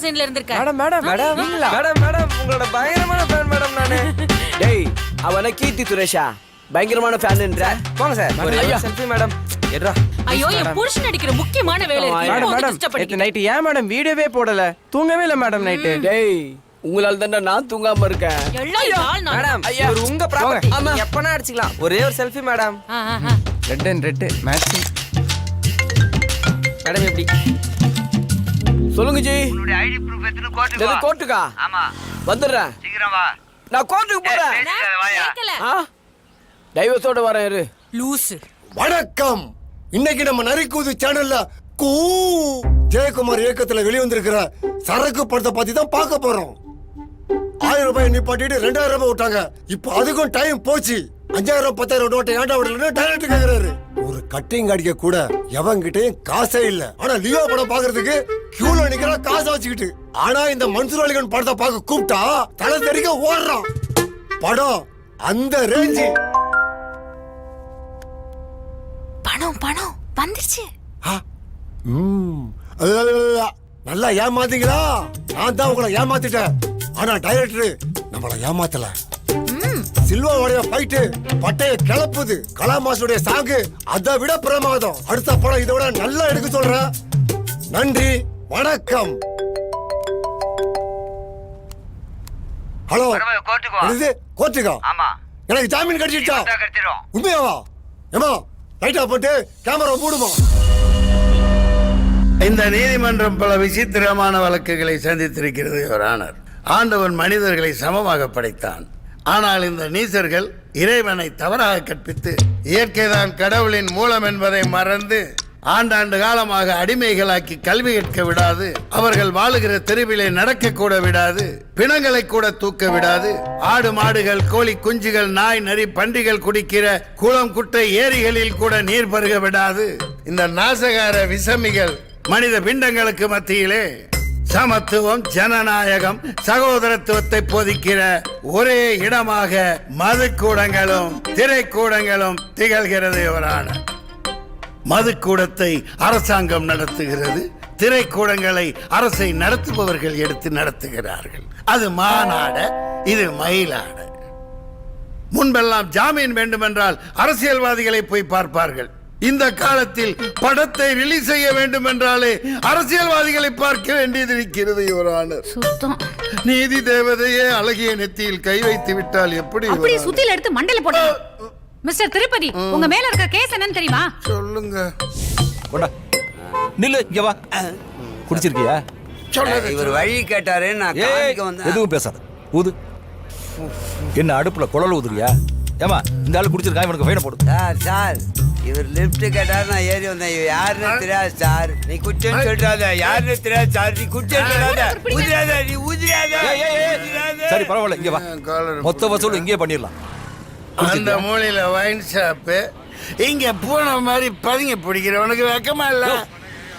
சைடுல இருந்திருக்க. Madam madam madam madam madam உங்களோட பயங்கரமான ஃபேன் மேடம் நானு. டேய் அவன கீர்த்தி சுரேஷா பயங்கரமான ஃபேன்ன்ற. போங்க சார் ஒரு செல்ஃபி மேடம். எட்ரா. ஐயோ என் புருஷன் நடிக்கிற முக்கியமான வேலை இருக்கு. மேடம் இப்போ மேடம் டிஸ்டர்ப் நேத்து நைட் ஏன் மேடம் வீடியோவே போடல? தூங்கவே இல்ல மேடம் நைட்டு. டேய் உங்களால தான்டா நான் தூங்காம இருக்கேன். எல்லாம் நாள் நான். மேடம் ஐயா. ஒரு உங்க ப்ராப்பர்ட்டி. ஆமா. எப்பனா அடிச்சுக்கலாம். ஒரே ஒரு selfie madam. Red and red matching. Madam எப்படி? சொல்லுங்க ஜி. உன்னுடைய ஐடி ப்ரூஃப் எடுத்து கோர்ட்டுக்கு வா. கோர்ட்டுக்கா? ஆமா வந்துடுறேன். சீக்கிரம் வா. நான் கோர்ட்டுக்கு போறேன். வாயா. கேக்கல. டைவர்ஸோட வரேன் இரு. லூசு. வணக்கம். இன்னைக்கு நம்ம நரிக்கூது சேனல்ல ஜெயக்குமார் இயக்கத்துல வெளிவந்திருக்கிற சரக்கு படத்தை பத்தி தான் பார்க்க போறோம். 1000 ரூபாய் நிப்பாட்டிட்டு 2000 ரூபாய் விட்டாங்க. இப்போ அதுக்கும் டைம் போச்சு. 5000 10,000 நோட்டை ஏன்டா விடலன்னு டைரக்டர் கேக்குறாரு. ஒரு கட்டிங் அடிக்க கூட எவங்கிட்டயும் காசே இல்ல. ஆனா லியோ படம் பாக்குறதுக்கு கியூல நிக்கிற காசை வச்சுக்கிட்டு. ஆனா இந்த மன்சூர் அலிகான் படத்தை பார்க்க கூப்பிட்டா தலை தெறிக்க ஓடுறான். படம் அந்த ரேஞ்சு. பணம் பணம் வந்துருச்சு. நல்லா ஏமாத்தீங்களா? நான் தான் உங்களை ஏமாத்திட்டேன். ஆனா டைரக்டர் நம்மள ஏமாத்தல. சில்வாவுடைய ஃபைட் பட்டைய கிளப்புது. கலாமாசுடைய சாங்கு அதை விட பிரமாதம். அடுத்த படம் இதை விட நல்லா எடுக்க சொல்றேன். நன்றி வணக்கம். ஹலோ கோர்ட்டுக்கு வா. இது கோர்ட்டுக்கா? ஆமா எனக்கு ஜாமீன் கிடைச்சிடுச்சா? கிடைச்சிரும். உண்மையாவா? ஏமா லைட்டா போட்டு கேமரா மூடுமா? இந்த நீதிமன்றம் பல விசித்திரமான வழக்குகளை சந்தித்திருக்கிறது யுவர் ஆனர். ஆண்டவன் மனிதர்களை சமமாக படைத்தான். ஆனால் இந்த நீசர்கள் இறைவனை தவறாக கற்பித்து இயற்கைதான் கடவுளின் மூலம் என்பதை மறந்து ஆண்டாண்டு காலமாக அடிமைகளாக்கி கல்வி கற்க விடாது, அவர்கள் வாழுகிற தெருவிலே நடக்க கூட விடாது, பிணங்களை கூட தூக்க விடாது, ஆடு மாடுகள் கோழி குஞ்சுகள் நாய் நரி பன்றிகள் குடிக்கிற குளம் குட்டை ஏரிகளில் கூட நீர் பருக விடாது. இந்த நாசகார விசமிகள் மனித பிண்டங்களுக்கு மத்தியிலே சமத்துவம் ஜனநாயகம் சகோதரத்துவத்தை போதிக்கிற ஒரே இடமாக மதுக்கூடங்களும் திரைக்கூடங்களும் திகழ்கிறது யுவரான. மதுக்கூடத்தை அரசாங்கம் நடத்துகிறது, திரைக்கூடங்களை அரசை நடத்துபவர்கள் எடுத்து நடத்துகிறார்கள். அது மாநாட, இது மயிலாட. முன்பெல்லாம் ஜாமீன் வேண்டுமென்றால் அரசியல்வாதிகளை போய் பார்ப்பார்கள். இந்த காலத்தில் படத்தை ரிலீஸ் செய்ய வேண்டும் என்றாலே அரசியல்வாதிகளை பார்க்க வேண்டியது இருக்கிறது யுவரான. நீதி தேவதையே அழகிய நெத்தியில் கை வைத்து விட்டால் எப்படி? அப்படியே சுத்தில எடுத்து மண்டையில போடு. மிஸ்டர் திருப்பதி, உங்க மேல இருக்க கேஸ் என்னன்னு தெரியுமா? சொல்லுங்க. நில்லு, இங்க வா. குடிச்சிருக்கியா? இவர் வழி கேட்டாரு, நான் காமிக்க வந்தேன். எதுவும் பேசாத, ஊது. என்ன அடுப்புல குழல் ஊதுறியா? ஏமா இந்த ஆளு குடிச்சிருக்கா, இவனுக்கு ஃபைனை போடு. சார் இவர் லிஃப்ட் கேட்டாரு, நான் ஏறி வந்தேன். யாருன்னு தெரியாது சார். நீ குச்சன்னு சொல்றாத. யாருன்னு தெரியாது சார். நீ குச்சன்னு சொல்லாத. ஊதுறாத, நீ ஊதுறாத. சரி பரவாயில்ல, இங்க வா. மொத்த வசூல் இங்கே பண்ணிடலாம். அந்த மூலையில வைன் ஷாப்பு, இங்க பூனை மாதிரி பதுங்கி பிடிக்கிறவனுக்கு வெக்கமா இல்ல?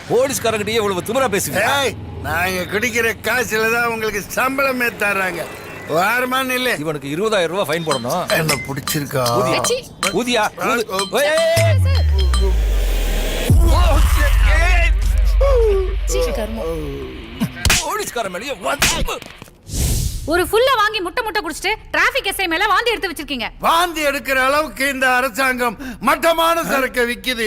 போலீஸ்காரங்கிட்டயே இவ்வளவு திமிரா பேசுவீங்க? நாங்க குடிக்கிற காசுல தான் உங்களுக்கு சம்பளமே தர்றாங்க. வாரமான இல்ல. இவனுக்கு 20,000 ரூபாய் ஃபைன் போடணும். என்ன பிடிச்சிருக்கா? ஊதியா? போலீஸ்கார மேலயே ஒரு ஃபுல்லா வாங்கி முட்டை முட்டை குடிச்சிட்டு டிராபிக் எஸ்ஐ மேல வாந்தி எடுத்து வச்சிருக்கீங்க. வாந்தி எடுக்கிற அளவுக்கு இந்த அரசாங்கம் மட்டமான சரக்கு விக்குது.